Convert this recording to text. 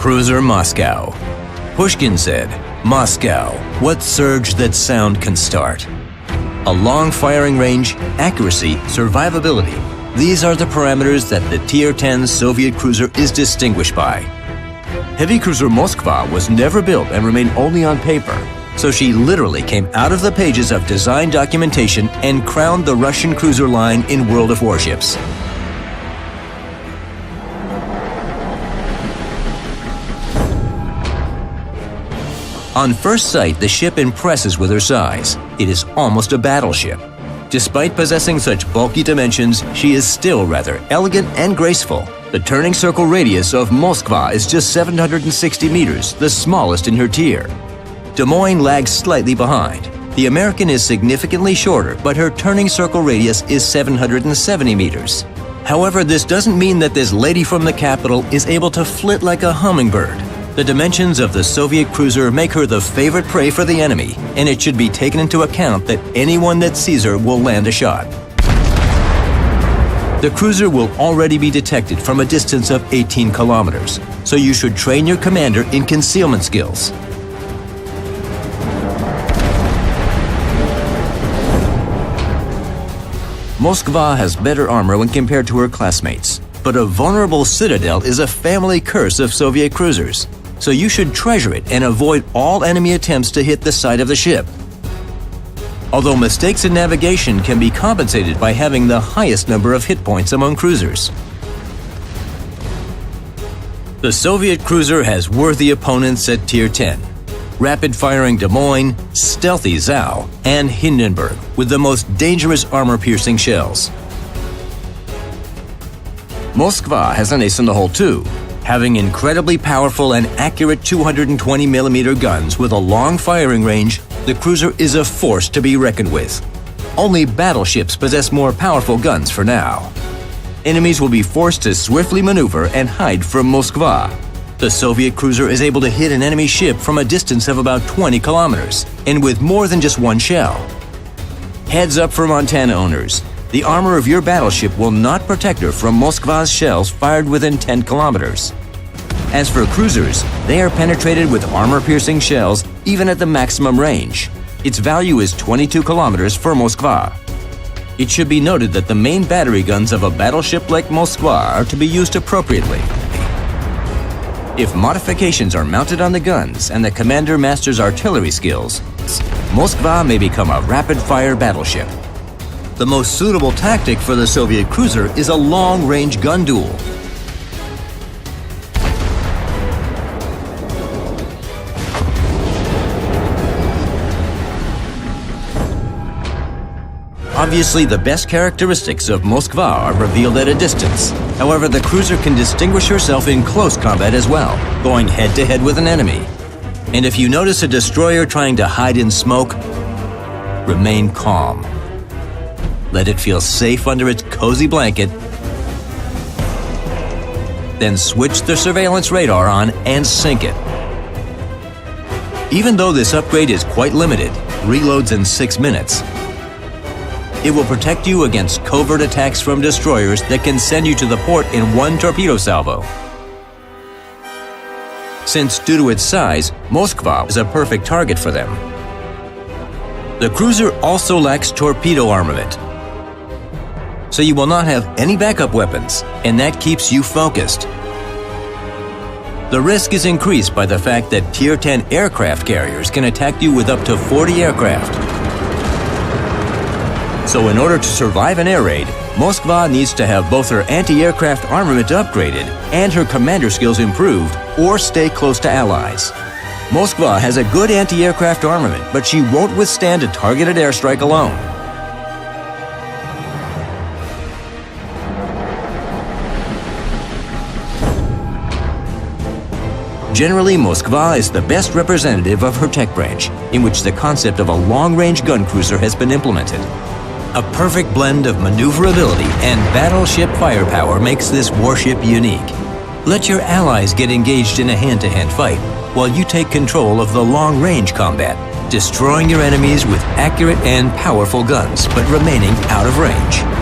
Croiseur Moscow. Pushkin said, "Moscow, what surge that sound can start." A long firing range, accuracy, survivability. These are the parameters that the Tier 10 Soviet cruiser is distinguished by. Heavy cruiser Moskva was never built and remained only on paper, so she literally came out of the pages of design documentation and crowned the Russian cruiser line in World of Warships. On first sight, the ship impresses with her size. It is almost a battleship. Despite possessing such bulky dimensions, she is still rather elegant and graceful. The turning circle radius of Moskva is just 760 meters, the smallest in her tier. Des Moines lags slightly behind. The American is significantly shorter, but her turning circle radius is 770 meters. However, this doesn't mean that this lady from the capital is able to flit like a hummingbird. The dimensions of the Soviet cruiser make her the favorite prey for the enemy, and it should be taken into account that anyone that sees her will land a shot. The cruiser will already be detected from a distance of 18 kilometers, so you should train your commander in concealment skills. Moskva has better armor when compared to her classmates, but a vulnerable citadel is a family curse of Soviet cruisers, so you should treasure it and avoid all enemy attempts to hit the side of the ship. Although mistakes in navigation can be compensated by having the highest number of hit points among cruisers. The Soviet cruiser has worthy opponents at Tier 10. Rapid-firing Des Moines, stealthy Zhao, and Hindenburg with the most dangerous armor-piercing shells. Moskva has an ace in the hole too, having incredibly powerful and accurate 220mm guns with a long firing range. The cruiser is a force to be reckoned with. Only battleships possess more powerful guns for now. Enemies will be forced to swiftly maneuver and hide from Moskva. The Soviet cruiser is able to hit an enemy ship from a distance of about 20 kilometers, and with more than just one shell. Heads up for Montana owners. The armor of your battleship will not protect her from Moskva's shells fired within 10 kilometers. As for cruisers, they are penetrated with armor-piercing shells even at the maximum range. Its value is 22 kilometers for Moskva. It should be noted that the main battery guns of a battleship like Moskva are to be used appropriately. If modifications are mounted on the guns and the commander masters artillery skills, Moskva may become a rapid-fire battleship. The most suitable tactic for the Soviet cruiser is a long-range gun duel. Obviously, the best characteristics of Moskva are revealed at a distance. However, the cruiser can distinguish herself in close combat as well, going head-to-head with an enemy. And if you notice a destroyer trying to hide in smoke, remain calm. Let it feel safe under its cozy blanket, then switch the surveillance radar on and sink it. Even though this upgrade is quite limited, reloads in 6 minutes, it will protect you against covert attacks from destroyers that can send you to the port in one torpedo salvo. Since due to its size, Moskva is a perfect target for them. The cruiser also lacks torpedo armament, so you will not have any backup weapons, and that keeps you focused. The risk is increased by the fact that Tier 10 aircraft carriers can attack you with up to 40 aircraft. So in order to survive an air raid, Moskva needs to have both her anti-aircraft armament upgraded and her commander skills improved, or stay close to allies. Moskva has a good anti-aircraft armament, but she won't withstand a targeted airstrike alone. Generally, Moskva is the best representative of her tech branch, in which the concept of a long-range gun cruiser has been implemented. A perfect blend of maneuverability and battleship firepower makes this warship unique. Let your allies get engaged in a hand-to-hand fight, while you take control of the long-range combat, destroying your enemies with accurate and powerful guns, but remaining out of range.